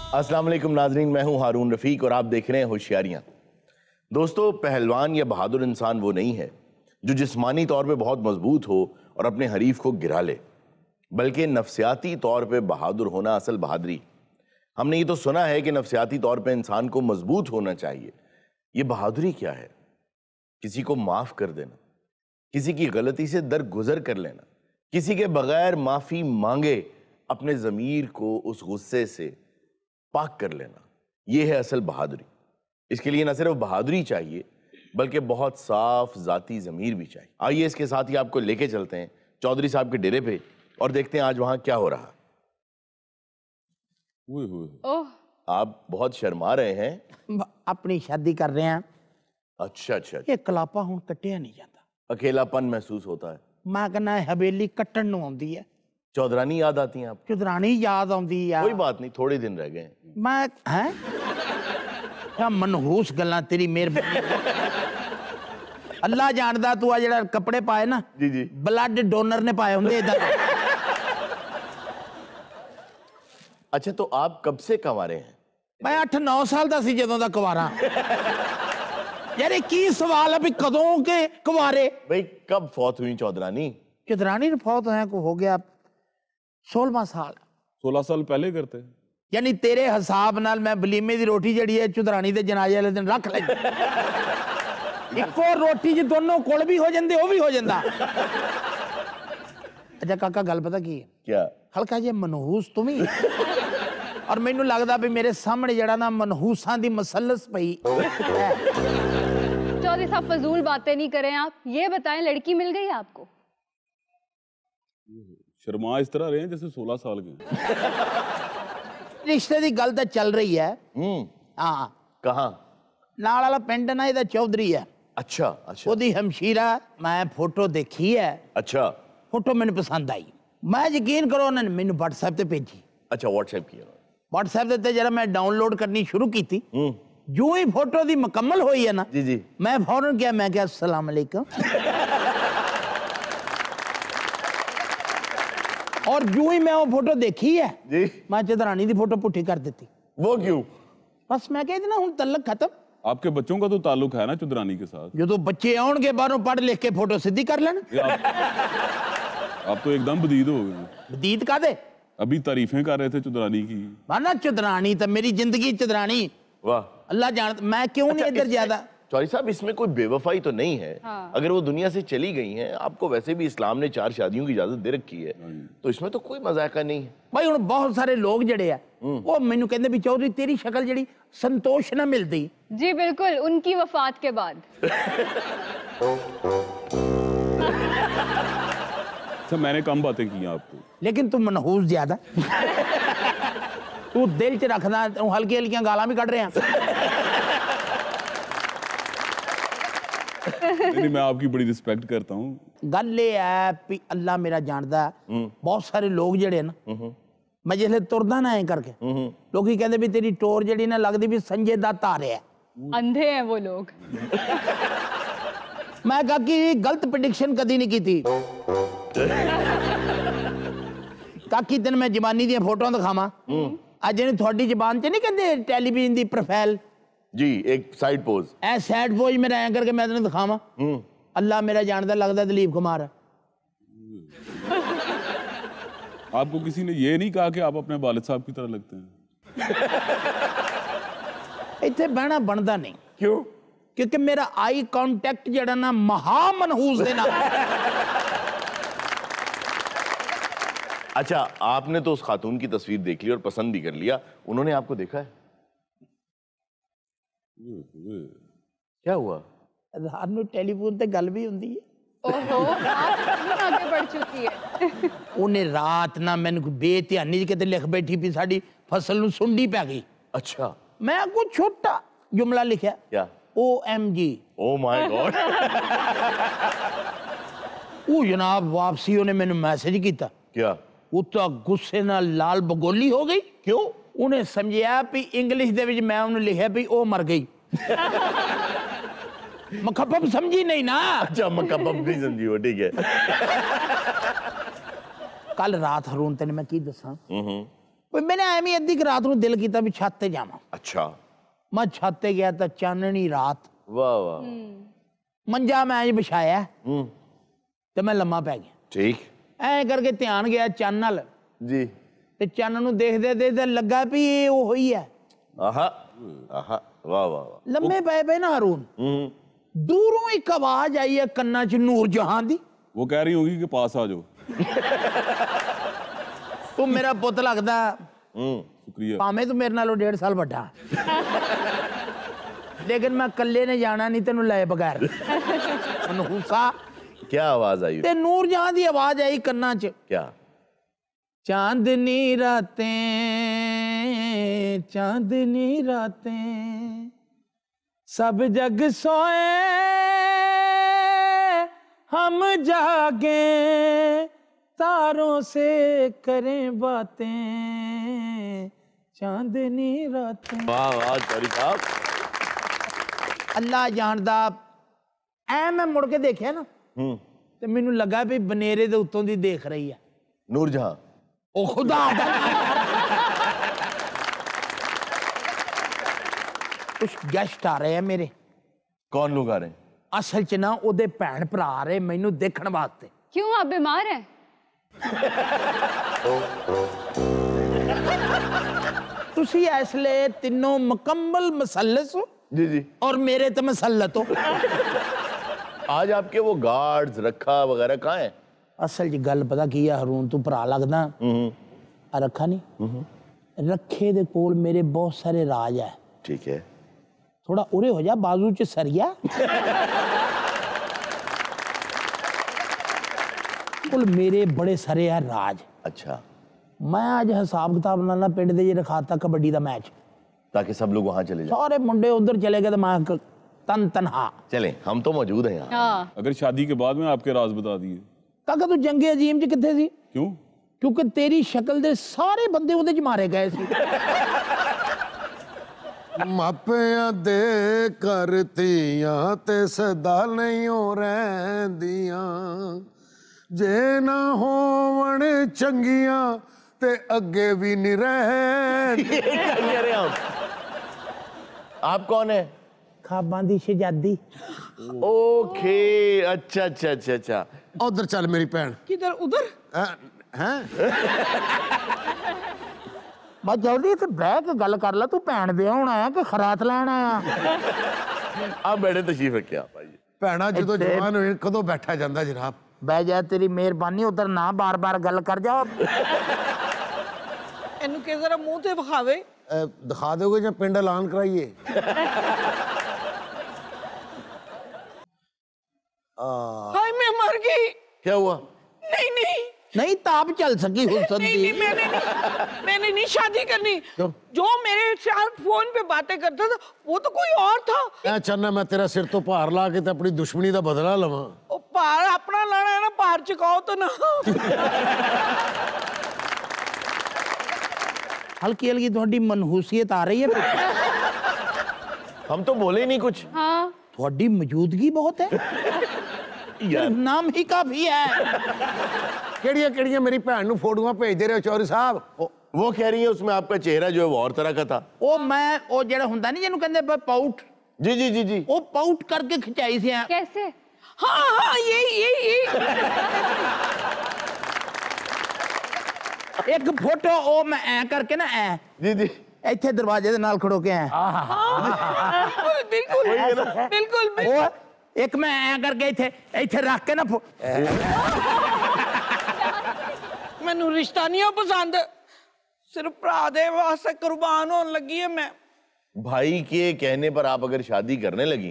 अस्सलाम वालेकुम नाजरीन, मैं हूं हारून रफीक और आप देख रहे हैं होशियारियां। दोस्तों, पहलवान या बहादुर इंसान वो नहीं है जो जिस्मानी तौर पे बहुत मजबूत हो और अपने हरीफ को गिरा ले, बल्कि नफ्सियाती तौर पे बहादुर होना असल बहादुरी। हमने ये तो सुना है कि नफ्सियाती तौर पे इंसान को मजबूत होना चाहिए। ये बहादुरी क्या है? किसी को माफ कर देना, किसी की गलती से दरगुजर कर लेना, किसी के बगैर माफी मांगे अपने ज़मीर को उस गुस्से से पाक कर लेना, यह है असल बहादुरी। इसके लिए न सिर्फ बहादुरी चाहिए बल्कि बहुत साफ जाती ज़मीर भी चाहिए। आइए इसके साथ ही आपको लेके चलते हैं चौधरी साहब के डेरे पे और देखते हैं आज वहां क्या हो रहा है। ओह, आप बहुत शर्मा रहे हैं। अपनी शादी कर रहे हैं। अच्छा अच्छा, ये कलापा हूं कटिया नहीं जाता, अकेलापन महसूस होता है। मैं कहना हवेली कट्टन नूं आउंदी है। चौधरानी याद आती हैं आप? चुदरानी याद आउंदी है। कोई बात नहीं, थोड़े दिन रह गए हैं। मैं हैं क्या मनहूस गल्लां तेरी मेहरबानी। अल्लाह जानदा तू आ जेड़ा कपड़े पाए ना, जी जी, ब्लड डोनर ने पाए होंगे इधर। अच्छा, तो आप कब से कंवारे हैं? मैं 8-9 साल दा सी जदों दा कुंवारा। यार ये की सवाल है भी कदों के कुंवारे? भाई कब फौत हुई चौधरानी? चुदरानी ने फौत होया को हो गया 16वां साल। 16 साल पहले करते। यानी तेरे हिसाब नाल मैं बलीमे दी रोटी जड़ी है चुदरानी दे जनाजे वाले दिन रख ली। इको रोटी च दोनों कोल भी हो जांदे, वो भी हो जांदा। अच्छा काका, गल पता की है? क्या? हल्का जे मनहूस तुम ही और मैनू लगदा भी मेरे सामने जड़ा ना मनहूसां दी मसलस पई। चौधरी साहब फजूल बातें नहीं करें आप, ये बताएं लड़की मिल गई आपको? शर्मा इस तरह रहे हैं जैसे 16 साल के। रिश्ते दी गल तो चल रही है। हाँ, कहाँ? नाल वाला पिंड ना इहदा चौधरी है। अच्छा अच्छा ओदी हमशीरा मैं फोटो देखी है। अच्छा फोटो मैंने पसंद आई। मैं यकीन करो उन्होंने मैंने व्हाट्सएप ते भेजी। अच्छा, व्हाट्सएप किया? व्हाट्सएप ते जरा मैं डाउनलोड करनी शुरू की थी, जो ही फोटो दी मुकम्मल हुई है ना, जी जी, मैं फौरन क्या, मैं क्या अस्सलाम वालेकुम। और जो ही मैं वो फोटो देखी है जी, मैं चौधरानी दी फोटो पुठी कर देती। वो क्यों? बस मैं कहती ना हूं तल्लक खत्म। आपके बच्चों का तो ताल्लुक है ना चुदरानी के साथ। जो तो बच्चे आउणगे बाहरों पढ़ लिख के फोटो सीधी कर लेना। आप तो एकदम बदीद हो गए। बदीद का दे, अभी तारीफें कर रहे थे चुदरानी की। माना चौधरानी तो मेरी जिंदगी चौधरानी वाह, अल्लाह जानता। मैं क्यों नहीं इधर ज्यादा। चौधरी साहब, इसमें कोई बेवफाई तो नहीं है? हाँ। अगर वो दुनिया से चली गई हैं, आपको वैसे भी इस्लाम ने 4 शादियों की इजाजत दे रखी है, तो इसमें तो कोई मजाका नहीं है। भाई हुण बहुत सारे लोग जड़े आ वो मैनू कहंदे भी चौधरी तेरी शक्ल जड़ी संतोष ना मिलती। जी बिल्कुल, उनकी वफात के बाद। अच्छा, मैंने कम बातें की आपको। लेकिन तू मनहूस ज्यादा। तू दिल च रखदा, तू हल्की हल्कियां गालां भी कढ़ रहे हैं। नहीं, मैं आपकी बड़ी रिस्पेक्ट करता हूँ। गल ये है भी अल्लाह मेरा जानदा है, बहुत सारे लोग जड़े ना, मैं जिसले तुरदा ना ऐ करके लोग कहते भी तेरी टोर जड़ी ना लगदी भी संजय दत्त आ रहा है। अंधे हैं वो लोग। मैं कहा कि गलत प्रेडिक्शन कदी नहीं की थी। काकी दिन मैं जबानी दी फोटो दिखावा, अज थोड़ी जबान च नहीं कहते टेलीविजन दी प्रोफाइल जी, एक साइड पोज, ऐ सैड पोज मेरा ऐ करके मैं तेन दिखावा। अल्लाह मेरा जानदा लगदा दिलीप कुमार है। आपको किसी ने ये नहीं कहा कि आप अपने वालिद साहब की तरह लगते हैं? इत्थे बहना बनता नहीं। क्यों? क्योंकि मेरा आई कांटेक्ट जड़ा ना महा मनहूस दे नाल। अच्छा, आपने तो उस खातून की तस्वीर देख ली और पसंद भी कर लिया, उन्होंने आपको देखा है? क्या हुआ? रात में टेलीफोन ते गल भी हुंदी है। ओहो, आप कितनी आगे बढ़ चुकी है। उन्हें रात ना मैंने बेध्यानी किते लिख बैठी भी साडी फसल नूं सुंडी पै गई। अच्छा, मैं कुछ छोटा जुमला लिखा, क्या? OMG। Oh my God. वो जनाब वापसी उन्हें मैंने मैसेज किया। क्या? वो तो गुस्से नाल लाल बगोली हो गई। क्यों? उन्हें समझाया भी इंग्लिश दे विच मैं उन्हें लिखा भी ओ मर गई। मखपब समझी नहीं ना। अच्छा, मकबब नहीं समझी हो, ठीक है। कल रात हरून तेन मैं की दसा, मैंने ਐਵੇਂ ਅੱਧੀ ਕੁ ਰਾਤ ਨੂੰ ਦਿਲ ਕੀਤਾ ਵੀ ਛੱਤ ਤੇ ਜਾਵਾਂ। अच्छा, ਮੈਂ ਛੱਤ ਤੇ ਗਿਆ ਤਾਂ ਚਾਨਣੀ ਰਾਤ, वाह वाह, ਮੰਜਾ ਮੈਂ ਅੱਜ ਵਿਛਾਇਆ ਤੇ ਮੈਂ ਲੰਮਾ ਪੈ ਗਿਆ। ठीक ਐ ਕਰਕੇ ਧਿਆਨ ਗਿਆ ਚੰਨ ਵੱਲ जी, ਤੇ ਚੰਨ ਨੂੰ ਦੇਖਦੇ ਦੇਖਦੇ ਲੱਗਾ ਵੀ ਇਹ ਉਹ ਹੀ ਹੈ। आहा आहा, वाह वाह वाह, ਲੰਮੇ ਪਏ ਪਏ ਨਾ ਹरून, ਦੂਰੋਂ ਇੱਕ ਆਵਾਜ਼ ਆਈ ਹੈ ਕੰਨਾਂ 'ਚ ਨੂਰ ਜਹਾਂ ਦੀ। वो कह रही होगी कि पास आ जाओ। ਤੂੰ ਮੇਰਾ ਪੁੱਤ ਲੱਗਦਾ, शुक्रिया। ਭਾਵੇਂ ਤੂੰ ਮੇਰੇ ਨਾਲੋਂ 1.5 ਸਾਲ ਵੱਡਾ, ਲੇਕਿਨ ਮੈਂ ਇਕੱਲੇ ਨੇ ਜਾਣਾ ਨਹੀਂ ਤੈਨੂੰ ਲੈ ਬਗੈਰ। ਮਨਹੂਸਾ क्या आवाज आई? ਤੇ ਨੂਰ ਜਹਾਂ ਦੀ ਆਵਾਜ਼ ਆਈ ਕੰਨਾਂ 'ਚ, क्या? चांदनी रातें चांदनी रातें सब जग सोए हम जागे तारों से करें बातें चांदनी रातें। वाह वाह चौधरी साहब, अल्लाह जानदा ऐ मैं मुड़ के देखिया ना ते मैनू लगा भी बनेरे दे उत्तों दी देख रही है। नूरजहां, ओ खुदा दा कुछ गेस्ट आ रहे हैं मेरे। कौन लोग आ रहे हैं? असल च ना ओदे भैन भरा आ रहे मैनू देखण वास्ते। क्यों, आप बीमार हैं? तुसी इसले तीनों मुकम्मल मुसल्लस हो जी जी, और मेरे तो मुसल्लत हो। आज आपके वो गार्ड्स रखा वगैरह कहाँ है? असल च गल पता की है हरून, तू भरा लगदा रखा नहीं, रखे दे कोल मेरे बहुत सारे राज है। ठीक है, थोड़ा उरे हो जा, बाजू च सरिया कुल मेरे बड़े सारे है राज। अच्छा, मैं आज हिसाब किताब नाल पिंड दे रखाता कबड्डी का मैच, ताकि सब लोग वहां चले जाए। सारे मुंडे उधर चले गए तो मैं तन तनहा। चलें, हम तो मौजूद हैं यहाँ। हाँ, अगर शादी के बाद में आपके राज बता दिए? काका तू जंगे अजीम च किथे सी? क्यों? क्योंकि तेरी शक्ल दे सारे बंदे उहदे च मारे गए सी। ਮਾਪਿਆਂ ਦੇ ਘਰ ਧੀਆਂ ਤੇ ਸਦਾ ਨਹੀਂ ਹੋ ਰਹਿੰਦੀਆਂ, ਜੇ ਨਾ ਹੋਵਣ ਚੰਗੀਆਂ ਤੇ ਅੱਗੇ ਵੀ ਨਹੀਂ ਰਹਿੰਦੀਆਂ। क्या कह रहे हैं आप कौन है? खाबां दी शहजादी। ओके, अच्छा अच्छा अच्छा अच्छा, ਉਧਰ ਚੱਲ ਮੇਰੀ ਭੈਣ। किधर उधर? ਹੈ मैं जल्दी इत्थे बह के गल कर ला, तू भैन विआहण आया कि खरात लैण आया? आप बैठे, तशरीफ रखिए आप, आइए। ਭੈਣਾ ਜਦੋਂ ਜਵਾਨ ਹੋਏ ਕਦੋਂ ਬੈਠਾ ਜਾਂਦਾ ਜਨਾਬ। बह जा, तेरी मेहरबानी, उधर ना बार बार गल कर जा। ਇਹਨੂੰ ਕਿ ਜ਼ਰਾ ਮੂੰਹ ਤੇ ਵਿਖਾਵੇ। ਦਿਖਾ ਦੋਗੇ ਜਾਂ ਪਿੰਡ ਐਲਾਨ ਕਰਾਈਏ? ਹਾਏ ਮੈਂ ਮਰ ਗਈ। क्या हुआ? नहीं नहीं नहीं ताप चल सकी हुसन नहीं दी। नहीं मैंने नहीं शादी करनी। जो मेरे साथ फोन पे बातें करता था वो तो कोई और था। ਮੈਂ ਚਾਹੁੰਦਾ ਮੈਂ ਤੇਰਾ ਸਿਰ ਤੋਂ ਭਾਰ ਲਾ ਕੇ ਤੇ ਆਪਣੀ ਦੁਸ਼ਮਣੀ ਦਾ ਬਦਲਾ ਲਵਾਂ। ਉਹ ਭਾਰ ਆਪਣਾ ਲਾਣਾ ਹੈ ਨਾ, ਭਾਰ ਚੁਕਾਓ ਤਾਂ ਨਾ। हल्की हल्की थोड़ी मनहूसियत आ रही है। हम तो बोले ही नहीं कुछ। हाँ, थोड़ी मौजूदगी बहुत है, यार, नाम ही काफी है। ਕਿਹੜੀਆਂ ਕਿਹੜੀਆਂ ਮੇਰੀ ਭੈਣ ਨੂੰ ਫੋਟੋਆਂ ਭੇਜਦੇ ਰਹੇ ਚੌਧਰੀ ਸਾਹਿਬ? वो कह रही है उसमें आपका चेहरा जो है वो और तरह का था। ਉਹ ਮੈਂ ਉਹ ਜਿਹੜਾ ਹੁੰਦਾ ਨਹੀਂ ਜਿਹਨੂੰ ਕਹਿੰਦੇ ਪਾਊਟ, जी जी जी जी, ਉਹ ਪਾਊਟ ਕਰਕੇ ਖਿਚਾਈ ਸੀ। कैसे? हाँ हाँ यही ਇੱਕ ਫੋਟੋ ਉਹ ਮੈਂ ਐ ਕਰਕੇ ਨਾ ਐ जी जी, ਇੱਥੇ ਦਰਵਾਜ਼ੇ ਦੇ ਨਾਲ ਖੜੋ ਕੇ ਐ, बिल्कुल बिल्कुल बिल्कुल। ਉਹ ਇੱਕ ਮੈਂ ਐ ਕਰਕੇ ਇੱਥੇ ਇੱਥੇ ਰੱਖ ਕੇ ਨਾ ਮੈਨੂੰ ਰਿਸ਼ਤਾ ਨਹੀਂ ਪਸੰਦ, सिर्फ भरा दे वास्ते कुर्बान होने लगी है मैं। भाई के कहने पर आप अगर शादी करने लगी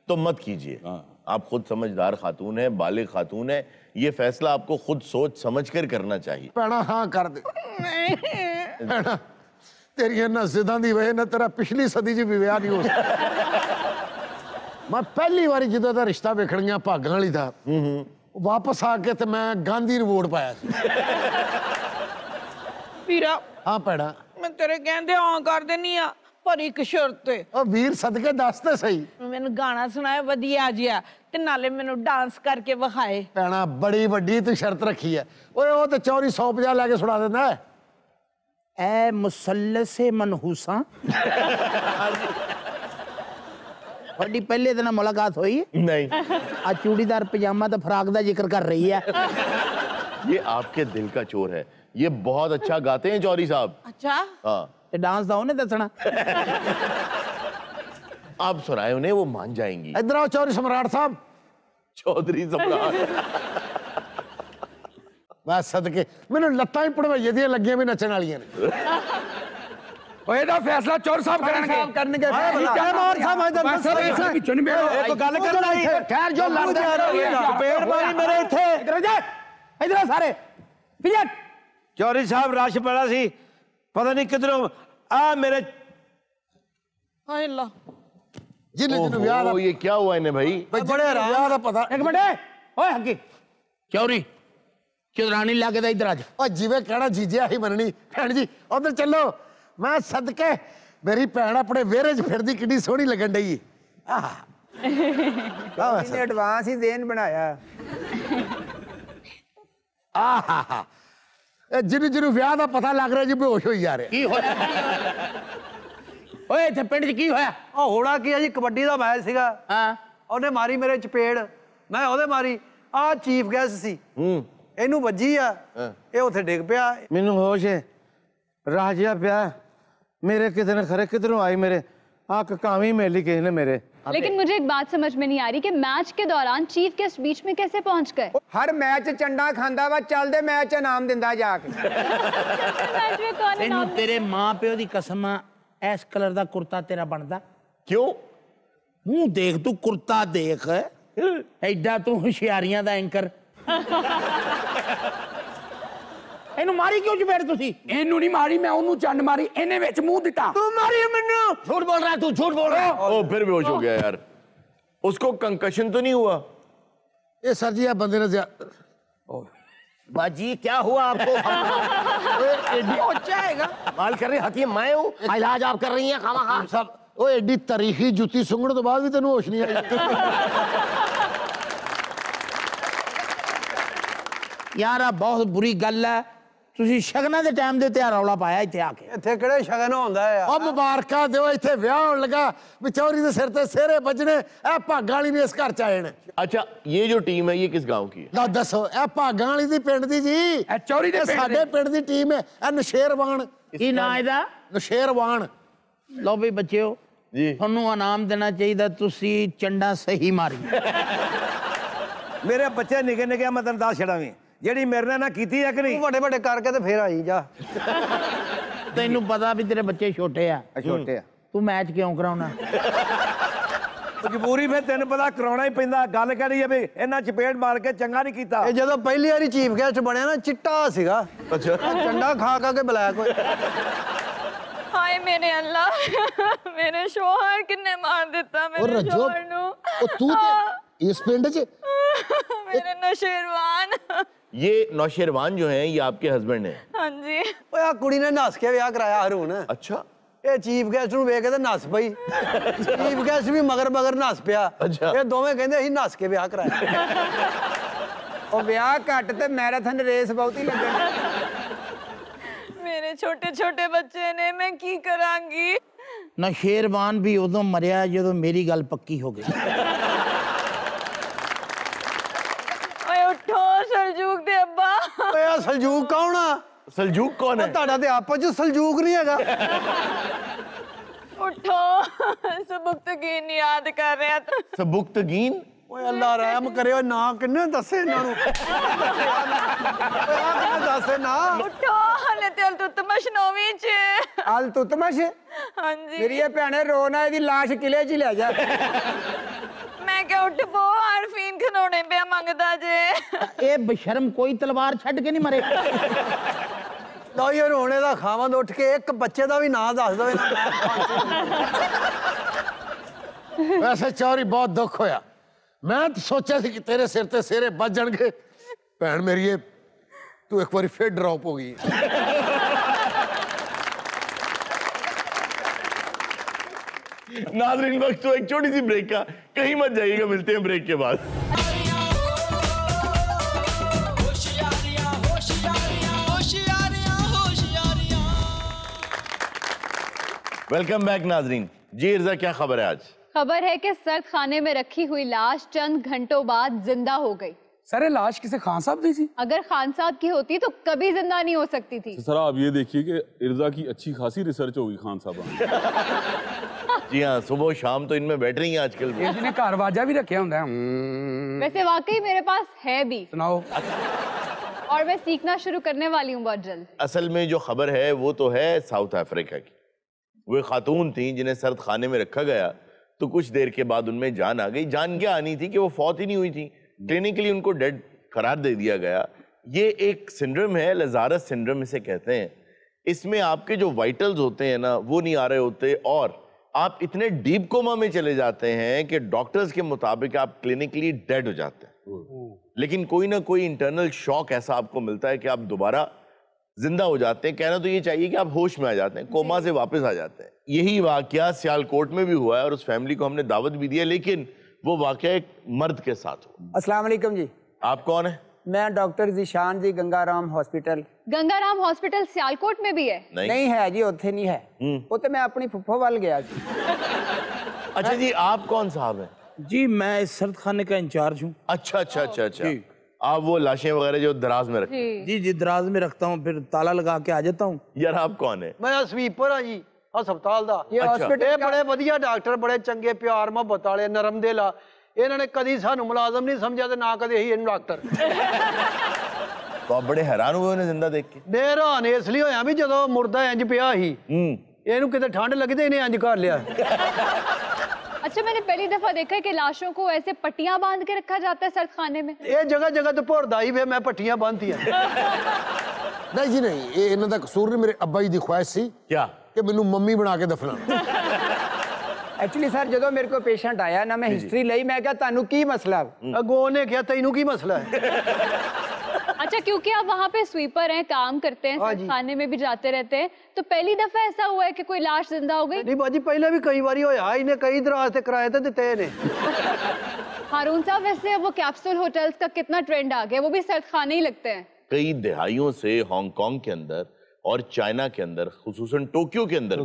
तो मत कीजिए। आप खुद समझदार खातून है, बालिग खातून है, ये फैसला आपको खुद सोच समझ कर करना चाहिए। ਭੈਣਾ ਹਾਂ ਕਰ ਦੇ। ਭੈਣਾ ਤੇਰੀਆਂ ਇਹਨਾਂ ਜ਼ਿੱਦਾਂ ਦੀ ਵਜ੍ਹਾ ਨਾਲ ਤੇਰਾ ਪਿਛਲੀ ਸਦੀ 'ਚ ਵੀ ਵਿਆਹ ਨਹੀਂ ਹੋ ਸਕਦਾ। ਮੈਂ ਪਹਿਲੀ ਵਾਰੀ ਜਦੋਂ ਦਾ ਰਿਸ਼ਤਾ ਵੇਖਣ ਗਿਆ ਭਾਗਾਂ ਵਾਲੀ ਦਾ, ਵਾਪਸ ਆ ਕੇ ਤੇ ਮੈਂ ਗਾਂਧੀ ਨੂੰ ਵੋਟ ਪਾਇਆ ਸੀ। ਵੀਰਾ ਹਾਂ ਭੈਣਾ, मैं तेरे कहते हाँ कर देनी आ, पर एक शर्त ते। ਉਹ ਵੀਰ ਸਦਕੇ ਦੱਸ ਤੇ ਸਹੀ। मैंने गाना सुनाया वधिया जिहा ते नाले मैनू डांस करके विखाए। ਭੈਣਾ ਬੜੀ ਵੱਡੀ ਤੂੰ ਸ਼ਰਤ ਰੱਖੀ ਹੈ। ਓਏ ਉਹ ਤੇ ਚੌਰੀ 150 ਲੈ ਕੇ ਸੁਣਾ ਦਿੰਦਾ ਹੈ। ए मुसल्लसे मनहूसा थोड़ी पहले दिन मुलाकात हुई नहीं, आ चूड़ीदार पजामा तो फराक दा जिक्र कर रही है। ये आपके दिल का चोर है। ये बहुत अच्छा गाते हैं चौधरी साहब। अच्छा हाँ, ते डांस दा उन्हें दसना। आप सुनाए उन्हें, वो मान जाएंगी। इधर आओ चौधरी सम्राट साहब। चौधरी सम्राट। बस सदके मैंने लत्तां ही पड़वाइए दियां लगियां भी नचण वालियां ने। ओए दा फैसला चौर साहब करनगे जय मार साहब पिछों नहीं बैठो एक गल करना ही खैर जो लड़दा पेड़ मारी मेरे इथे इधर जा, इधर आ सारे पीछे। चौधरी साहब रश बड़ा सी, पता नहीं किधरों आ मेरे हाय अल्लाह जिन्हें जिन्हें विआह दा ओ, ये क्या हुआ इन्हें भाई? बड़े विआह दा पता एक मिनट ओए हकी चौरी चौधरानी लागे दा इधर आ जा। ओ जिवें कहना जीजिया ही मननी। भैन जी उधर चलो। मैं सदके मेरी भैन अपने वेरे च फिरदी कितनी सोहनी लगन डई। इसने एडवांस ही देन बनाया। जिन्हें जिन्हें विआह दा पता लग रहा जी बेहोश होई जा रहे। की होया ओए इथे पिंड च की होया? ਉਹ ਹੋਣਾ ਕੀ ਆ ਜੀ, ਕਬੱਡੀ ਦਾ ਮੈਚ ਸੀਗਾ। ਹਾਂ ਉਹਨੇ ਮਾਰੀ ਮੇਰੇ ਚਪੇੜ, ਮੈਂ ਉਹਦੇ ਮਾਰੀ। ਆ ਚੀਫ ਗੈਸਟ ਸੀ, ਇਹਨੂੰ ਵੱਜੀ ਆ, ਇਹ ਉੱਥੇ ਡਿੱਗ ਪਿਆ। ਮੈਨੂੰ ਹੋਸ਼ ਹੈ, ਰਾਜਿਆ ਪਿਆ ਮੇਰੇ ਕਿਤੇ ਨੇ ਖਰੇ ਕਿਧਰੋਂ ਆਈ ਮੇਰੇ ਆ ਕਾਵੀ ਮੇਲੀ ਕਿਸੇ ਨੇ ਮੇਰੇ। लेकिन मुझे एक बात समझ में नहीं आ रही कि मैच के दौरान चीफ गेस्ट बीच में कैसे पहुंच गए? ਹਰ ਮੈਚ ਚੰਡਾ ਖਾਂਦਾ ਵਾ, ਚੱਲਦੇ ਮੈਚ ਇਨਾਮ ਦਿੰਦਾ ਜਾ ਕੇ। मैच में कौन ਤੈਨੂੰ इनाम? ਤੇਰੇ ਮਾਂ ਪਿਓ ਦੀ ਕਸਮ ਆ ਇਸ ਕਲਰ ਦਾ ਕੁਰਤਾ ਤੇਰਾ ਬਣਦਾ। क्यों? ਮੂੰਹ ਦੇਖ ਤੂੰ ਕੁਰਤਾ ਦੇਖ ਐਡਾ ਤੂੰ ਹੁਸ਼ਿਆਰੀਆਂ ਦਾ ਐਂਕਰ। ਇਹਨੂੰ ਮਾਰੀ ਕਿਉਂ ਚਪੇੜ ਤੁਸੀਂ? ਇਹਨੂੰ ਨਹੀਂ ਮਾਰੀ ਮੈਂ, ਉਹਨੂੰ ਚੰਡ ਮਾਰੀ, ਇਹਨੇ ਵਿੱਚ ਮੂੰਹ ਦਿੱਤਾ। ਤੂੰ ਮਾਰੀ ਮੈਨੂੰ। ਝੂਠ ਬੋਲ ਰਹਾ ਤੂੰ, ਝੂਠ बोल रहा है। ओ, फिर बेहोश हो गया यार। उसको कंकशन तो नहीं हुआ? ये सर जी बंदे ने बाजी क्या हुआ आपको? माल कर रही हकीम मैं हूँ, इलाज आप कर रही हैं खामा सब। ओ एडी तारीखी जुत्ती सुंगण तो बाद भी तेन होश नहीं आई। यार आ बहुत बुरी गल है, ਤੁਸੀਂ ਸ਼ਗਨਾਂ ਦੇ ਟਾਈਮ ਦੇ ਉੱਤੇ ਰੌਲਾ ਪਾਇਆ ਇੱਥੇ ਆ ਕੇ। ਇੱਥੇ ਕਿਹੜੇ ਸ਼ਗਨ ਹੁੰਦਾ ਆ? ओ मुबारका दिओ, इत्थे विआह होण लगा, विचौरी दे सिर ते सेहरे बजने। ए भागां वाली ने इस घर च आए ने। अच्छा, ये जो टीम है ये किस गांव की है? ला दसो ए भागां वाली दी पिंड दी जी, चौरी दे पिंड साडे पिंड दी टीम है। ए नशेरवान, ਕੀ ਨਾਂ ਇਹਦਾ? नशेरवान। ਲਓ ਵੀ ਬੱਚਿਓ जी ਤੁਹਾਨੂੰ ਇਨਾਮ ਦੇਣਾ ਚਾਹੀਦਾ, ਤੁਸੀਂ ਚੰਡਾ ਸਹੀ ਮਾਰੀ। ਮੇਰੇ ਬੱਚੇ ਨਿੱਕੇ ਨਿੱਕੇ ਮੈਂ ਤੈਨੂੰ ਦੱਸ ਛੜਾਂਗੀ, ਜਿਹੜੀ ਮੇਰੇ ਨਾਲ ਨਾ ਕੀਤੀ ਹੈ ਕਿ ਨਹੀਂ। ਤੂੰ ਵੱਡੇ ਵੱਡੇ ਕਰਕੇ ਤੇ ਫੇਰ ਆਈ ਜਾ। ਤੈਨੂੰ ਪਤਾ ਵੀ ਤੇਰੇ ਬੱਚੇ ਛੋਟੇ ਆ, ਛੋਟੇ ਆ, ਤੂੰ ਮੈਚ ਕਿਉਂ ਕਰਾਉਣਾ? ਮਜਬੂਰੀ ਫਿਰ ਤੈਨੂੰ ਪਤਾ ਕਰਾਉਣਾ ਹੀ ਪੈਂਦਾ। ਗੱਲ ਕਿਹੜੀ ਹੈ ਵੀ ਇਹਨਾਂ ਚਪੇੜ ਮਾਰ ਕੇ ਚੰਗਾ ਨਹੀਂ ਕੀਤਾ। ਇਹ ਜਦੋਂ ਪਹਿਲੀ ਵਾਰੀ ਚੀਫ ਗੈਸਟ ਬਣਿਆ ਨਾ, ਚਿੱਟਾ ਸੀਗਾ। अच्छा ਚੰਡਾ ਖਾ ਖਾ ਕੇ ਬਲੈਕ ਹੋਇਆ। हाय मेरे अल्लाह मेरे शोहर किन्ने मार दिता मेरे शोहर नु। ओ तू ते इस पिंड च मेरे नौशेरवान। ये नौशेरवान जो हैं ये आपके हस्बैंड हैं? हाँ जी। ਓਏ ਆ ਕੁੜੀ ਨੇ ਨੱਸ ਕੇ ਵਿਆਹ ਕਰਾਇਆ ਹਰੂਨ। अच्छा ਇਹ ਚੀਫ ਗੈਸਟ ਨੂੰ ਵੇਖ ਕੇ ਤੇ ਨੱਸ ਪਈ। ਚੀਫ ਗੈਸਟ ਵੀ ਮਗਰ ਮਗਰ ਨੱਸ ਪਿਆ। ਅੱਛਾ। ਇਹ ਦੋਵੇਂ ਕਹਿੰਦੇ ਅਸੀਂ ਨੱਸ ਕੇ ਵਿਆਹ ਕਰਾਇਆ। ਉਹ ਵਿਆਹ ਘੱਟ ਤੇ ਮੈਰਾਥਨ ਰੇਸ ਬਹੁਤੀ ਲੱਗਣੀ। मेरे छोटे छोटे बच्चे ने मैं की करांगी। ਨਸ਼ੇਰਵਾਨ ਵੀ ਉਦੋਂ ਮਰਿਆ ਜਦੋਂ ਮੇਰੀ ਗੱਲ ਪੱਕੀ ਹੋ ਗਈ। ओए उठो सलजूक दे अब्बा। ਓਏ ਆ ਸਲਜੂਕ ਕੌਣ ਆ? सलजूक कौन है? ਤੁਹਾਡਾ ਤੇ ਆਪਸ ਚ ਸਲਜੂਕ ਨਹੀਂ ਹੈਗਾ। उठो सबुक्तगीन याद कर रहा था। सबुक्तगीन? ਓਏ ਅੱਲਾ ਰਹਿਮ ਕਰੇ। ਓਏ ਨਾ ਕਿੰਨੇ ਦੱਸੇ ਇਹਨਾਂ ਨੂੰ? ਓਏ ਆ ਕਿੰਨੇ ਦੱਸੇ ਨਾ? उठो हले तेल तो तमशनोवी च। ਅਲ ਤੁਤਮਸ਼ हाँ जी। ਮੇਰੀ ਇਹ ਭੈਣੇ ਰੋਣਾ, ਇਹਦੀ ਲਾਸ਼ ਕਿਲੇ 'ਚ ਹੀ ਲੈ ਜਾ। मैं क्या उठ पो आरफीन खनोने पे मंगदा जे। ਇਹ ਬਸ਼ਰਮ ਕੋਈ ਤਲਵਾਰ ਛੱਡ ਕੇ ਨਹੀਂ ਮਰੇ। ਲਓ ਇਹ ਰੋਣੇ ਦਾ ਖਾਵੰਦ ਉੱਠ ਕੇ ਇੱਕ ਬੱਚੇ ਦਾ ਵੀ ਨਾਂ ਦੱਸ ਦੋ। वैसे चौरी बहुत दुख होया। मैं तो सोचा सी कि तेरे सिर ते सेहरे बज जाणगे। भैन मेरी तू एक बार फिर ड्रॉप हो गई। नाज़रीन वक्त तो एक छोटी सी ब्रेक का, कहीं मत जाइएगा, मिलते हैं ब्रेक के बाद। वेलकम बैक नाजरीन। जी इर्जा, क्या खबर है आज? खबर है कि सर्द खाने में रखी हुई लाश चंद घंटों बाद जिंदा हो गई। सर लाश किसे खान साहब दी थी? अगर खान साहब की होती तो कभी जिंदा नहीं हो सकती थी। सर आप ये देखिए कि इर्जा की अच्छी खासी रिसर्च होगी खान साहब। जी हाँ, सुबह शाम तो इनमें बैठ रही हैं आजकल। जिन्हें कारवाजा भी रखे होंगे। वैसे वाकई मेरे पास है भी, सुनाओ। और मैं सीखना शुरू करने वाली हूँ बहुत जल्द। असल में जो खबर है वो तो है साउथ अफ्रीका की। वो एक खातून थी जिन्हें सर्द खाने में रखा गया, तो कुछ देर के बाद उनमें जान आ गई। जान क्या आनी थी कि वो फौत ही नहीं हुई थी, क्लिनिकली उनको डेड करार दे दिया गया। ये एक सिंड्रोम है, लजारस सिंड्रोम इसे कहते हैं। इसमें आपके जो वाइटल्स होते हैं ना वो नहीं आ रहे होते, और आप इतने डीप कोमा में चले जाते हैं कि डॉक्टर्स के मुताबिक आप क्लिनिकली डेड हो जाते हैं। लेकिन कोई ना कोई इंटरनल शॉक ऐसा आपको मिलता है कि आप दोबारा जिंदा हो जाते हैं। कहना तो ये चाहिए कि आप होश में आ जाते हैं, कोमा से वापस आ जाते हैं। यही वाकया सियालकोट में भी हुआ है और उस फैमिली को हमने दावत भी दी है, लेकिन वो वाकया एक मर्द के साथ हुआ। अस्सलाम वालेकुम जी। आप कौन है? मैं डॉक्टर जिशान जी, गंगाराम हॉस्पिटल। गंगाराम हॉस्पिटल सियालकोट में भी है? नहीं है जी, उत्थे नहीं है। वो तो मैं अपनी फुफ्फो वाल गया जी। अच्छा जी, आप कौन साहब हैं? जी मैं इस सर्द खाने का इंचार्ज हूँ। अच्छा अच्छा अच्छा अच्छा, आप वो लाशें वगैरह जो दराज में रखते हैं? जी जी दराज में रखता हूँ, फिर ताला लगा के आ जाता हूँ। यार आप कौन है? मैं स्वीपर हाँ जी हस्पताल दा। ये हॉस्पिटल ਇਹ ਬੜੇ ਵਧੀਆ ਡਾਕਟਰ, ਬੜੇ ਚੰਗੇ ਪਿਆਰ ਮੁਹੱਬਤ ਵਾਲੇ, ਨਰਮ ਦਿਲ ਆ। ਇਹਨਾਂ ਨੇ ਕਦੀ ਸਾਨੂੰ ਮੁਲਾਜ਼ਮ ਨਹੀਂ ਸਮਝਿਆ ਤੇ ਨਾ ਕਦੇ ਹੀ ਇਹਨੂੰ ਡਾਕਟਰ। तो आप बड़े हैरान हुए उन्हें जिंदा देख के? ਮੈਂ ਹੈਰਾਨ ਇਸ ਲਈ ਹੋਇਆ ਵੀ ਜਦੋਂ ਮੁਰਦਾ ਇੰਜ ਪਿਆ ਸੀ, ਇਹਨੂੰ ਕਿਤੇ ਠੰਡ ਲੱਗੀ ਤੇ ਇਹਨੇ ਇੰਜ ਕਰ ਲਿਆ। अच्छा, मैंने पहली दफा देखा है कि लाशों को ऐसे पट्टियां बांध के रखा जाता है सर्द खाने में। ਇਹ ਜਗ੍ਹਾ ਜਗ੍ਹਾ ਤੇ ਭੁਰਦਾ ਹੀ ਵੇ, ਮੈਂ ਪੱਟੀਆਂ ਬੰਨ੍ਹਤੀਆਂ। नहीं जी नहीं, ये इन्हों का कसूर नहीं, मेरे अब्बा जी की ख्वाहिश सी क्या कि मैनू मम्मी बना के दफना। एक्चुअली सर जो मेरे को पेशेंट आया ना, मैं हिस्ट्री ली, मैं क्या तानू की मसला? ਅੱਗੋਂ ਉਹਨੇ ਕਿਹਾ ਤੈਨੂੰ ਕੀ ਮਸਲਾ ਹੈ? अच्छा, क्योंकि आप वहाँ पे स्वीपर हैं, काम करते हैं, सर्द खाने में भी जाते रहते हैं, तो पहली दफा ऐसा हुआ है कि कोई लाश जिंदा हो गई? नहीं बाजी, पहले भी कई बारी होया, इन्हें कई दराज से किराए ते दिते ने। हारून साहब, वैसे वो कैप्सूल होटल्स का कितना ट्रेंड आ गया, वो भी सर्द खाने ही लगते हैं। कई दहाइयों से हांगकांग के अंदर और चाइना के अंदर, खुसूसन टोक्यो के अंदर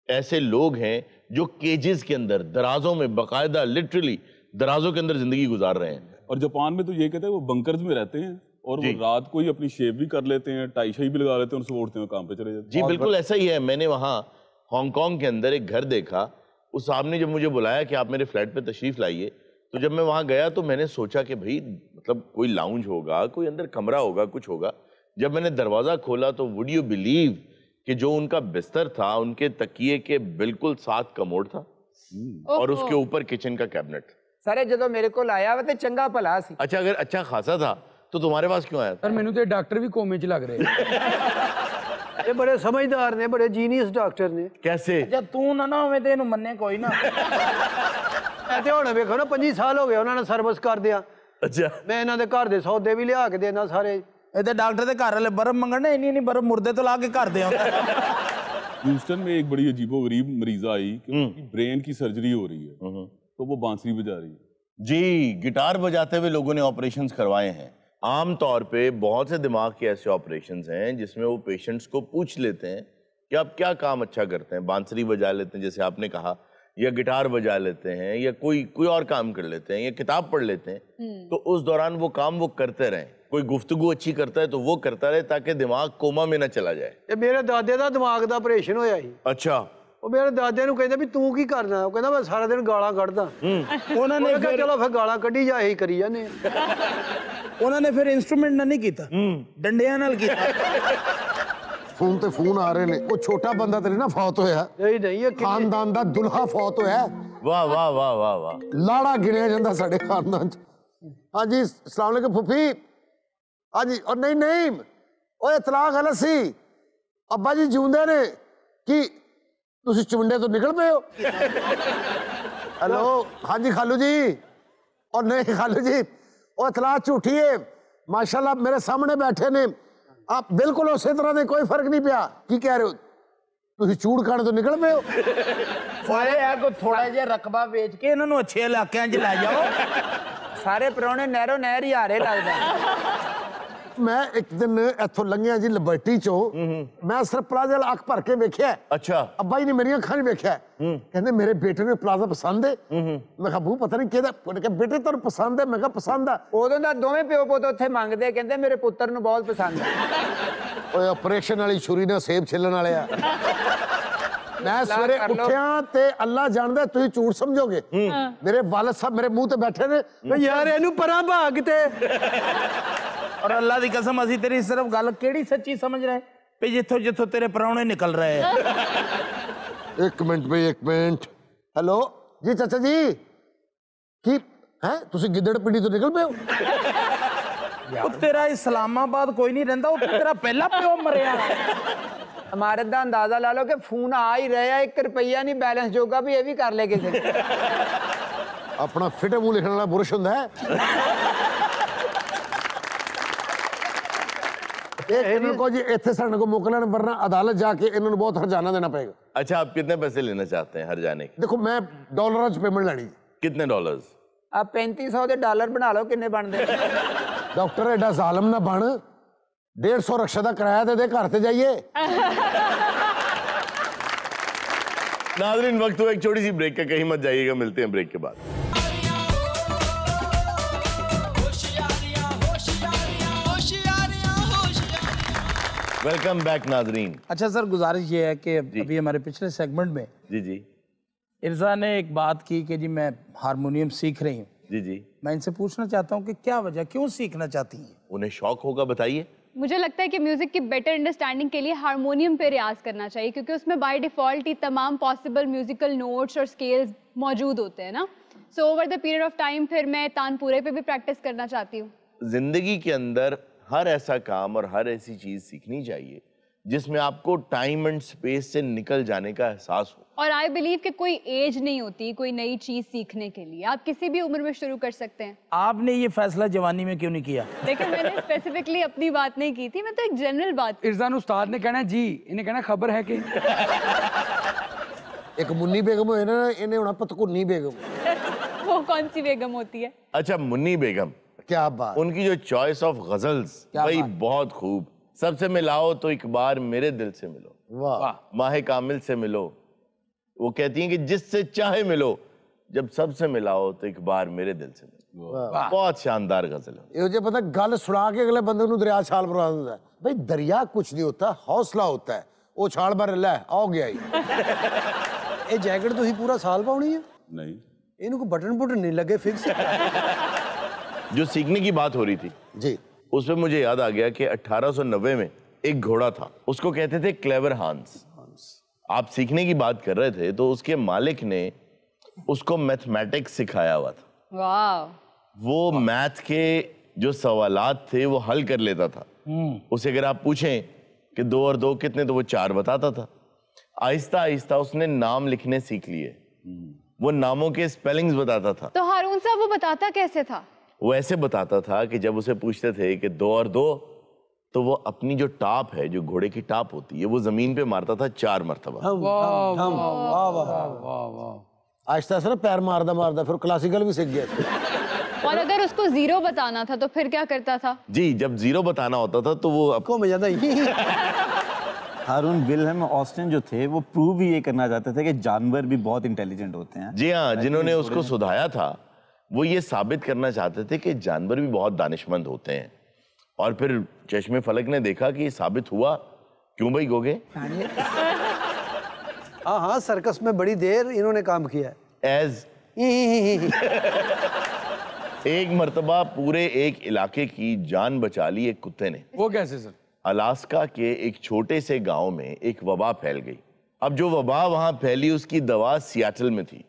ऐसे लोग हैं जो केजेस के अंदर, दराजों में, बाकायदा लिटरली दराजों के अंदर जिंदगी गुजार रहे हैं। और जापान में तो ये कहते हैं वो बंकर्स में रहते हैं और वो रात को ही अपनी शेव भी कर लेते हैं, टाई शाई भी लगा लेते हैं और सुबह उठते हैं काम पे चले जाते हैं। जी बिल्कुल ऐसा ही है। मैंने वहाँ हांगकांग के अंदर एक घर देखा, उस साहब ने जब मुझे बुलाया कि आप मेरे फ्लैट पे तशरीफ लाइए, तो जब मैं वहाँ गया तो मैंने सोचा कि भाई मतलब कोई लाउंज होगा, कोई अंदर कमरा होगा, कुछ होगा। जब मैंने दरवाज़ा खोला तो वुड यू बिलीव कि जो उनका बिस्तर था, उनके तकिए के बिल्कुल साथ कमोड था और उसके ऊपर किचन का कैबिनेट। सर जो मेरे को आया वा ते चंगा भला सी। अच्छा, अगर अच्छा खासा था तो तुम्हारे पास क्यों आया? सर मैनू तो डॉक्टर भी कोमे च लग रहे। ये बड़े समझदार ने, बड़े जीनियस डॉक्टर ने। कैसे? जब तू ना ना होवे ते इहनू मन्ने कोई ना। ऐसे हुण वेखो ना, 25 साल हो गए उन्होंने सर्विस कर दिया। अच्छा, मैं इन्हां दे घर दे सौदे भी लिया के देना सारे। ਇਹ ਤੇ ਡਾਕਟਰ ਦੇ ਘਰ ਵਾਲੇ ਬਰਫ ਮੰਗਣ ਨੇ, ਇੰਨੀ ਬਰਫ ਮੁਰਦੇ ਤੋਂ ਲਾ ਕੇ ਘਰ ਦੇ ਆਉਂਦਾ। ह्यूस्टन में एक बड़ी अजीबोगरीब मरीजा आई कि उनकी ब्रेन की सर्जरी हो रही है, तो वो बांसुरी बजा रही है। जी, गिटार बजाते हुए लोगों ने ऑपरेशंस करवाए हैं। आम तौर पे बहुत से दिमाग के ऐसे ऑपरेशंस हैं जिसमें वो पेशेंट्स को पूछ लेते हैं कि आप क्या काम अच्छा करते हैं। बांसुरी बजा लेते हैं जैसे आपने कहा, या गिटार बजा लेते हैं, या कोई और काम कर लेते हैं, या किताब पढ़ लेते हैं। तो उस दौरान वो काम वो करते रहें। कोई गुफ्तगू अच्छी करता है तो वो करता रहे ताकि दिमाग कोमा में ना चला जाए। ये मेरे दादे दा दिमाग दा ऑपरेशन होया ही। अच्छा, ਉਹ ਮੇਰੇ ਦਾਦੇ ਨੂੰ ਕਹਿੰਦੇ ਵੀ ਤੂੰ ਕੀ ਕਰਨਾ? ਉਹ ਕਹਿੰਦਾ ਮੈਂ ਸਾਰਾ ਦਿਨ ਗਾਲਾਂ ਕੱਢਦਾ। ਉਹਨਾਂ ਨੇ ਕਿਹਾ ਚਲੋ ਫਿਰ ਗਾਲਾਂ ਕੱਢੀ ਜਾ, ਇਹੀ ਕਰੀ ਜਾਂਦੇ ਆ। ਉਹਨਾਂ ਨੇ ਫਿਰ ਇਨਸਟਰੂਮੈਂਟ ਨਾਲ ਨਹੀਂ ਕੀਤਾ, ਡੰਡਿਆਂ ਨਾਲ ਕੀਤਾ। फोन ते फोन आ रहे ने। वो छोटा बंदा ते ना फौत होया, नहीं नहीं, ये खानदान दा दुल्हा फौत होया। वाह वाह वाह वाह वाह, लाड़ा गिणिया जांदा साडे खानदान च। हाँ जी, अस्सलाम वालेकुम फुफी। हाँ जी, और नहीं नहीं, ओए इतला गलत सी, अब्बा जी जिउंदे ने कि तुसी चुंडे तो निकल पे हो। हेलो, हाँ जी खालू जी। और नहीं खालू जी, वो इतला झूठी है, माशाल्लाह मेरे सामने बैठे ने। आप बिल्कुल उसी तरह ने, कोई फर्क नहीं पिया। की कह रहे हो? तुसी चूड़ खाने तो निकल पे हो। ਸਾਰੇ ਆ ਕੋ ਥੋੜਾ ਜਿਹਾ ਰਕਬਾ ਵੇਚ ਕੇ ਇਹਨਾਂ ਨੂੰ ਅੱਛੇ ਇਲਾਕਿਆਂ 'ਚ ਲੈ ਜਾਓ। सारे परौने नहरों नहर ही आ रहे लगता। मैं एक दिन इथों लंघिया जी लिबर्टी चो, मैं सिर्फ प्लाजा वाला अख भर के वेख्या। अच्छा। अब्बा जी ने मेरी अखां नहीं वेख्या, कहंदे मेरे बेटे ने प्लाजा पसंद है। मैं कहा बू पता नहीं किहदा, उन्हें कहा बेटे तेनू पसंद है, मैं कहा पसंद है। उदों दा दोवें प्यो पुत्त उत्थे मंगदे, कहंदे मेरे पुत्तर नू बहुत पसंद है। ओए ऑपरेशन वाली छुरी ने सेब छिलन वाले आ। मैं सवेरे उठिया ते अल्लाह जानदा तुसीं झूठ समझोगे, मेरे वालिद साहब मेरे मुंह ते बैठे ने, यार इनू परा भाग ते। और अल्लाह दी कसम असी तेरी सिर्फ गल केड़ी सच्ची समझ रहे पे जिथों जिथों तेरे परौने निकल रहे हैं। एक मिनट भाई, एक मिनट। हेलो जी चाचा जी, की है तुसी गिद्दड़ पिंडी तो निकल पे हो? तेरा इस्लामाबाद कोई नहीं रहंदा, उत्थे तेरा पहला प्यो मरिया। हमारे दा अंदाजा ला लो कि फोन आ ही रहा है, 1 रुपया नहीं बैलेंस जोगा भी ये भी कर ले किसी। अपना फिटे मुंह लिखने वाला बुरश हुंदा है। इनको जी इत्थे साडे को मोकलन, वरना अदालत जाके इन्होंने बहुत हरजाना देना पड़ेगा। अच्छा, आप कितने पैसे लेना चाहते हैं हर जाने के? देखो मैं डॉलर च पेमेंट लेनी। कितने डॉलर्स? आप 3500 के डॉलर बना लो, किन्ने बनते? डॉक्टर एडा जालम ना बन, 150 रक्षा का किराया दे घर ते जाइए। नाज़रीन, वक्त हुआ एक छोटी सी ब्रेक का, कहीं मत जाइएगा, मिलते हैं ब्रेक के बाद। वेलकम बैक नाज़रीन। अच्छा सर, गुजारिश ये है कि अभी हमारे पिछले सेगमेंट में जी इरजा ने एक बात की कि जी मैं हारमोनियम सीख रही हूँ। जी मैं इनसे पूछना चाहता हूँ कि क्या वजह, क्यों सीखना चाहती हैं? उन्हें शौक होगा, बताइए। मुझे लगता है कि म्यूजिक की बेटर अंडरस्टैंडिंग के लिए हारमोनियम पे रियाज करना चाहिए, क्योंकि उसमें बाय डिफॉल्ट ही तमाम पॉसिबल म्यूजिकल नोट्स और स्केल्स मौजूद होते हैं ना। So over the period of time फिर मैं तानपुरे पे भी प्रैक्टिस करना चाहती हूँ। जिंदगी के अंदर हर ऐसा काम और हर ऐसी चीज सीखनी चाहिए जिसमें आपको टाइम एंड स्पेस से निकल जाने का एहसास हो। और आई बिलीव कि कोई एज नहीं होती कोई नई चीज सीखने के लिए, आप किसी भी उम्र में शुरू कर सकते हैं। आपने ये फैसला जवानी में क्यों नहीं किया? देखिए, मैंने स्पेसिफिकली अपनी बात नहीं की थी, मैं तो एक जनरल बात। इरजान उस्ताद ने कहना जी, इन्हें कहना खबर है कि एक मुन्नी बेगम है ना, इन्हें होना पतकुन्नी बेगम। वो कौन सी बेगम होती है? अच्छा, मुन्नी बेगम, क्या बात। उनकी जो चॉइस ऑफ गजल्स भाई बहुत खूब। सबसे मिलाओ तो एक बार मेरे दिल से मिलो, वाह। माहे कामिल से मिलो, वो कहती हैं कि जिससे चाहे मिलो, जब सबसे मिलाओ तो एक बार मेरे दिल से मिलो। बहुत शानदार गजल है। ये पता गल सुना के अगले बंदे को दरिया छाल भरवा देता है। भाई दरिया कुछ नहीं होता, हौसला होता है। वो छाल भर ले आओ गया ही। ये जैकेट तो ही पूरा साल पाउनी है? नहीं, इनको बटन बुटन नहीं लगे फिक्स। जो सीखने की बात हो रही थी जी, उसमें मुझे याद आ गया कि 1890 में एक घोड़ा था, उसको कहते थे क्लेवर हांस। आप सीखने की बात कर रहे थे तो उसके मालिक ने उसको मैथमेटिक्स सिखाया हुआ था। वाह। वो मैथ के जो सवालात थे वो हल कर लेता था। उसे अगर आप पूछें कि 2 और 2 कितने, तो वो 4 बताता था। आहिस्ता आहिस्ता उसने नाम लिखने सीख लिए, वो नामों के स्पेलिंग्स बताता था। तो हारून साहब वो बताता कैसे था? वो ऐसे बताता था कि जब उसे पूछते थे कि 2 और 2, तो वो अपनी जो टाप है, जो घोड़े की टाप होती है, वो जमीन पे मारता था 4 मरतबा। आहिस्ता आहिस्ता पैर मारदा मारदा फिर क्लासिकल भी सीख गया। और अगर उसको 0 बताना था तो फिर क्या करता था? जी, जब 0 बताना होता था तो वो आपको मजा था। हारून विल्हेम ऑस्टिन जो थे वो प्रूव ही ये करना चाहते थे कि जानवर भी बहुत इंटेलिजेंट होते हैं। जी हाँ, जिन्होंने उसको सुधाया था वो ये साबित करना चाहते थे कि जानवर भी बहुत दानिशमंद होते हैं। और फिर चश्मे फलक ने देखा कि साबित हुआ। क्यों भाई गोगे? हाँ हाँ, सर्कस में बड़ी देर इन्होंने काम किया है। एज एक मर्तबा पूरे एक इलाके की जान बचा ली एक कुत्ते ने। वो कैसे सर? अलास्का के एक छोटे से गांव में एक वबा फैल गई। अब जो वबा वहां फैली उसकी दवा सियाटल में थी।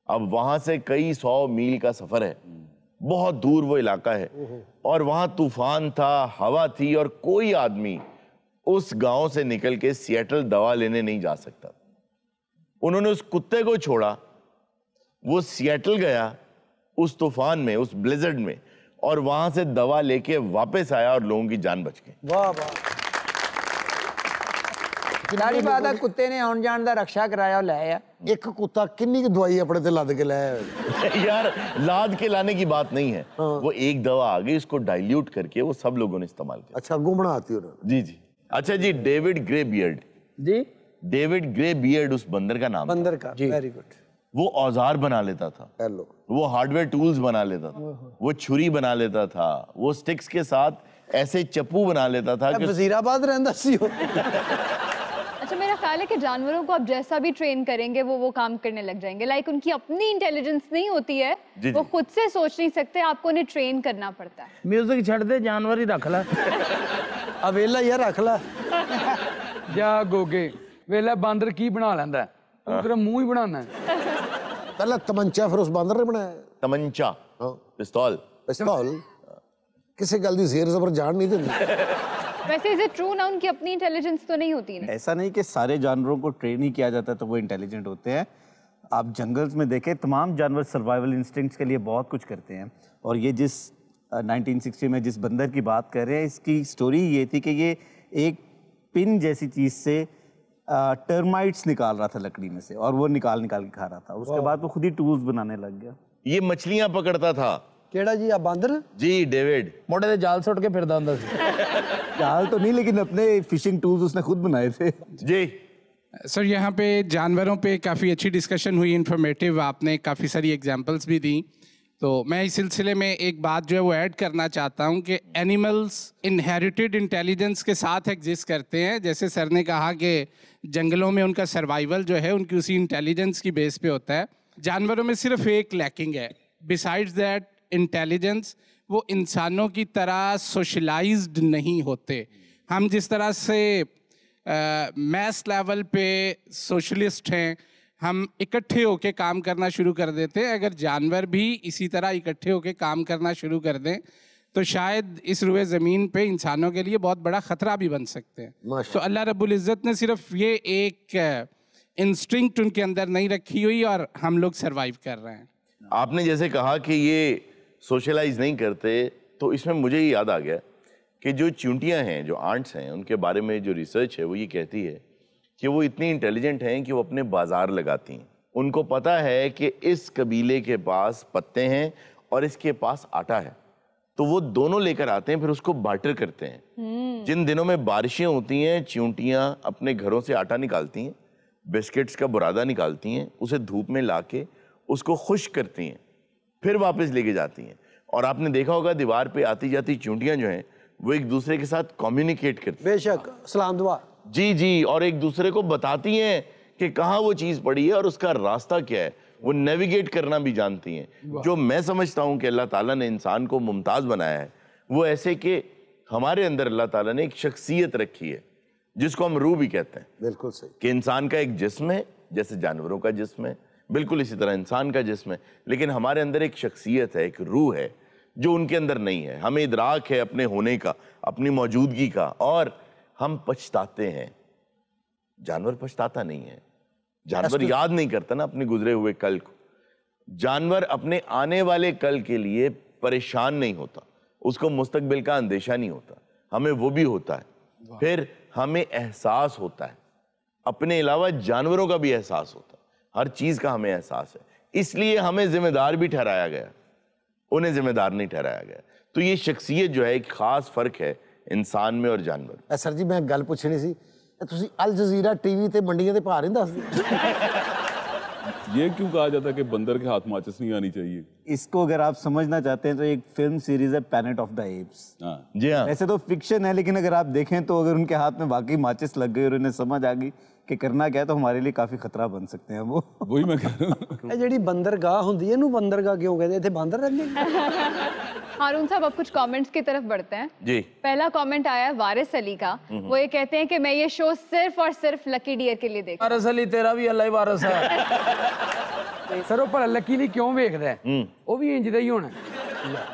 अब वहां से कई 100 मील का सफर है, बहुत दूर वो इलाका है, और वहां तूफान था, हवा थी, और कोई आदमी उस गांव से निकल के सियाटल दवा लेने नहीं जा सकता। उन्होंने उस कुत्ते को छोड़ा, वो सियाटल गया उस तूफान में, उस ब्लिजर्ड में, और वहां से दवा लेके वापस आया और लोगों की जान बच गई। वाह वाह। ਸਾਰੀ ਬਾਤ ਆ ਕੁੱਤੇ ਨੇ ਆਉਣ ਜਾਣ ਦਾ ਰਕਸ਼ਾ ਕਰਾਇਆ ਲੈ ਆ एक कुत्ता किन्नी की दवाई अपने ते लद के लाया यार लाद के लाने की बात नहीं है, वो एक दवा आ गई, इसको डाइल्यूट करके वो सब लोगों ने इस्तेमाल किया। अच्छा अगू बनाती उन्होंने। जी जी। अच्छा जी, डेविड ग्रे बियर्ड। जी डेविड ग्रे बियर्ड उस बंदर का नाम बंदर का, वेरी गुड। वो औजार बना लेता था, हेलो, वो हार्डवेयर टूल्स बना लेता था, वो छुरी बना लेता था, वो स्टिक्स के साथ ऐसे चप्पू बना लेता था कि वजीराबाद रहंदा सी हो। अच्छा, मेरा ख्याल है कि जानवरों को आप जैसा भी ट्रेन करेंगे वो काम करने लग जाएंगे। लाइक उनकी अपनी इंटेलिजेंस नहीं होती है, वो खुद से सोच नहीं सकते, आपको उन्हें ट्रेन करना पड़ता है। म्यूजिक छड़ दे, जानवर ही रख ला। अब वेला यार रख ला जा गोगे वेला बांदर की बना लेंदा है, तू तेरा मुंह ही बनाना है। पहले तमंचा फिर उस बंदर ने बनाया। तमंचा, पिस्तौल। पिस्तौल किसी गल दी जेर जबर जान नहीं देती। वैसे इज इट ट्रू ना, उनकी अपनी इंटेलिजेंस तो नहीं होती ना? ऐसा नहीं कि सारे जानवरों को ट्रेन ही किया जाता है तो वो इंटेलिजेंट होते हैं। आप जंगल्स में देखें, तमाम जानवर सर्वाइवल इंस्टिंक्ट्स के लिए बहुत कुछ करते हैं। और ये जिस 1960 में जिस बंदर की बात कर रहे हैं, इसकी स्टोरी ये थी कि ये एक पिन जैसी चीज़ से टर्माइट्स निकाल रहा था लकड़ी में से, और वो निकाल के खा रहा था। उसके बाद वो खुद ही टूल्स बनाने लग गया। ये मछलियां पकड़ता था। केड़ा जी आ बांदर? जी डेविड। मोटे दे जाल सुट के फिरदा हुंदा सी। जाल तो नहीं, लेकिन अपने फिशिंग टूल्स उसने खुद बनाए थे। जी सर, यहाँ पे जानवरों पे काफ़ी अच्छी डिस्कशन हुई, इन्फॉर्मेटिव, आपने काफ़ी सारी एग्जांपल्स भी दी। तो मैं इस सिलसिले में एक बात जो है वो ऐड करना चाहता हूँ कि एनिमल्स इनहेरिटेड इंटेलिजेंस के साथ एग्जिस्ट करते हैं। जैसे सर ने कहा कि जंगलों में उनका सर्वाइवल जो है उनकी उसी इंटेलिजेंस की बेस पे होता है। जानवरों में सिर्फ एक लैकिंग है, बिसाइड्स दैट इंटेलिजेंस, वो इंसानों की तरह सोशलाइज्ड नहीं होते। हम जिस तरह से मैस लेवल पे सोशलिस्ट हैं, हम इकट्ठे होके काम करना शुरू कर देते हैं। अगर जानवर भी इसी तरह इकट्ठे होके काम करना शुरू कर दें तो शायद इस रुए ज़मीन पे इंसानों के लिए बहुत बड़ा ख़तरा भी बन सकते हैं। तो अल्लाह रब्बुल इज़्ज़त ने सिर्फ ये एक इंस्टिंक्ट उनके अंदर नहीं रखी हुई और हम लोग सरवाइव कर रहे हैं। आपने जैसे कहा कि ये सोशलाइज नहीं करते, तो इसमें मुझे ये याद आ गया कि जो चींटियां हैं, जो आंट्स हैं, उनके बारे में जो रिसर्च है वो ये कहती है कि वो इतनी इंटेलिजेंट हैं कि वो अपने बाजार लगाती हैं। उनको पता है कि इस कबीले के पास पत्ते हैं और इसके पास आटा है, तो वो दोनों लेकर आते हैं, फिर उसको बार्टर करते हैं। जिन दिनों में बारिशें होती हैं, चींटियां अपने घरों से आटा निकालती हैं, बिस्किट्स का बुरादा निकालती हैं, उसे धूप में लाके उसको खुश्क करती हैं, फिर वापस लेके जाती हैं। और आपने देखा होगा दीवार पे आती जाती चींटियां जो हैं वो एक दूसरे के साथ कम्युनिकेट करती हैं। बेशक, सलाम दुआ। जी जी, और एक दूसरे को बताती हैं कि कहाँ वो चीज़ पड़ी है और उसका रास्ता क्या है। वो नेविगेट करना भी जानती हैं। जो मैं समझता हूँ कि अल्लाह ताला ने इंसान को मुमताज़ बनाया है, वो ऐसे कि हमारे अंदर अल्लाह ताला ने एक शख्सियत रखी है जिसको हम रूह भी कहते हैं। बिल्कुल सही। कि इंसान का एक जिस्म है, जैसे जानवरों का जिस्म है, बिल्कुल इसी तरह इंसान का जिस्म है, लेकिन हमारे अंदर एक शख्सियत है, एक रूह है जो उनके अंदर नहीं है। हमें इदराक है अपने होने का, अपनी मौजूदगी का, और हम पछताते हैं। जानवर पछताता नहीं है, जानवर याद नहीं करता ना अपने गुजरे हुए कल को। जानवर अपने आने वाले कल के लिए परेशान नहीं होता, उसको मुस्तकबिल का अंदेशा नहीं होता। हमें वो भी होता है। फिर हमें एहसास होता है, अपने अलावा जानवरों का भी एहसास होता है, हर चीज़ का हमें एहसास है। इसलिए हमें जिम्मेदार भी ठहराया गया, उन्हें जिम्मेदार नहीं ठहराया गया। तो ये शख्सियत जो है, एक खास फर्क है इंसान में और जानवर। सर जी मैं गल पूछनी सी, तुसी अल जजीरा टीवी ते मंडियां दे भार नहीं दसदे? ये क्यों कहा जाता है कि बंदर के हाथ माचिस नहीं आनी चाहिए? इसको अगर आप समझना चाहते हैं तो एक फिल्म सीरीज है प्लैनेट ऑफ द एप्स। जी हाँ। वैसे तो फिक्शन है, लेकिन अगर आप देखें तो अगर उनके हाथ में वाकई माचिस लग गई और उन्हें समझ आ गई कि करना क्या है, तो हमारे लिए काफी खतरा बन सकते हैं वो। वही मैं कह रहा हूँ। ਇਹ ਜਿਹੜੀ ਬੰਦਰਗਾਹ ਹੁੰਦੀ ਹੈ ਇਹਨੂੰ ਬੰਦਰਗਾਹ ਕਿਉਂ ਕਹਿੰਦੇ? ਇੱਥੇ ਬਾਂਦਰ ਰਹਿੰਦੇ ਨੇ। हारून साहब, अब कुछ कमेंट्स की तरफ बढ़ते हैं। जी। पहला कमेंट आया वारिस अली का, वो ये कहते हैं कि मैं ये शो सिर्फ और सिर्फ लकी डियर के लिए देखती हूं। वारिस अली तेरा भी अल्लाह ही वारिस है। सर वो भला लकी नहीं क्यों वेखदा है? वो भी इंज दा ही होना।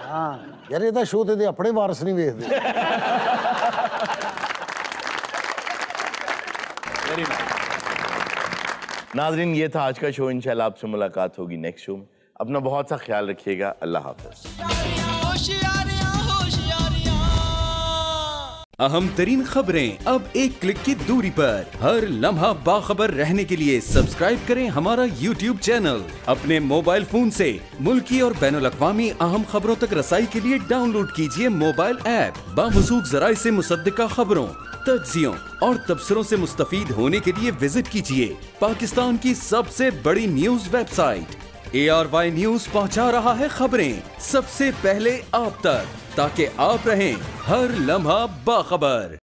हाँ यार, ਇਹਦਾ ਸ਼ੋਅ ਤੇ ਆਪਣੇ ਵਾਰਸ ਨਹੀਂ ਵੇਖਦੇ। नाज़रीन, ये था आज का शो। इंशाल्लाह आपसे मुलाकात होगी नेक्स्ट शो में। अपना बहुत सा ख्याल रखिएगा। अल्लाह हाफ़िज़। अहम तरीन खबरें अब एक क्लिक की दूरी पर। हर लम्हा बाखबर रहने के लिए सब्सक्राइब करें हमारा YouTube चैनल। अपने मोबाइल फोन से मुल्की और बैनुल अक़वामी अहम खबरों तक रसाई के लिए डाउनलोड कीजिए मोबाइल ऐप। बामसूख जराए से मुसद्दिका खबरों, तज्जियों और तबसरों से मुस्तफीद होने के लिए विजिट कीजिए पाकिस्तान की सबसे बड़ी न्यूज वेबसाइट। ARY न्यूज पहुंचा रहा है खबरें सबसे पहले आप तक, ताकि आप रहें हर लम्हा बाखबर।